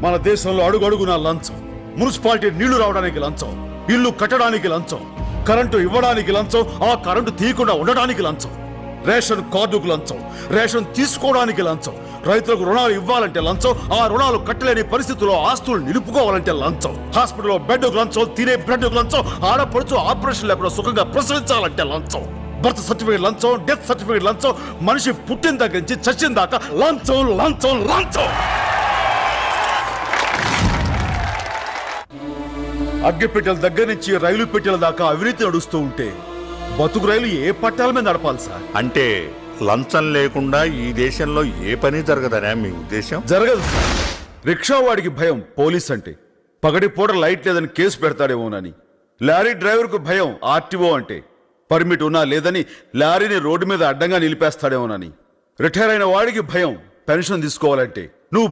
మన దేశంలో అడుగడుగునా లంచం. మున్సిపాలిటీ నీళ్లు రావడానికి లంచం, ఇల్లు కట్టడానికి లంచం, కరెంటు ఇవ్వడానికి లంచం, ఆ కరెంటు తీయకుండా ఉండడానికి లంచం, రేషన్ కార్డుకు లంచం, రేషన్ తీసుకోవడానికి లంచం, రైతులకు రుణాలు ఇవ్వాలంటే లంచం, ఆ రుణాలు కట్టలేని పరిస్థితుల్లో ఆస్తులు నిలుపుకోవాలంటే లంచం, హాస్పిటల్లో బెడ్కు లంచం, తినే బ్రెడ్కు లంచం, ఆడపడుచు ఆపరేషన్ లేకుండా సుఖంగా ప్రసవించాలంటే లంచం, బర్త్ సర్టిఫికేట్ లంచం, డెత్ సర్టిఫికేట్ లంచం, మనిషి పుట్టిన దగ్గర నుంచి చచ్చిన దాకా లంచం లంచం లంచం. అగ్గిపెట్టెల దగ్గర నుంచి రైలు పెట్టెల దాకా అవినీతి నడుస్తూ ఉంటే బతుకు రైలు ఏ పట్టాల మీద నడపాలి సార్? అంటే లంచం లేకుండా ఈ దేశంలో ఏ పని జరగదనే మీ ఉద్దేశం? జరగదు సార్. రిక్షా వాడికి భయం పోలీస్ అంటే, పగటి పూట లైట్ లేదని కేసు పెడతాడేమోనని. లారీ డ్రైవర్కు భయం ఆర్టీఓ అంటే, పర్మిట్ ఉన్నా లేదని లారీని రోడ్డు మీద అడ్డంగా నిలిపేస్తాడేమోనని. రిటైర్ అయిన వాడికి భయం పెన్షన్ తీసుకోవాలంటే. నువ్వు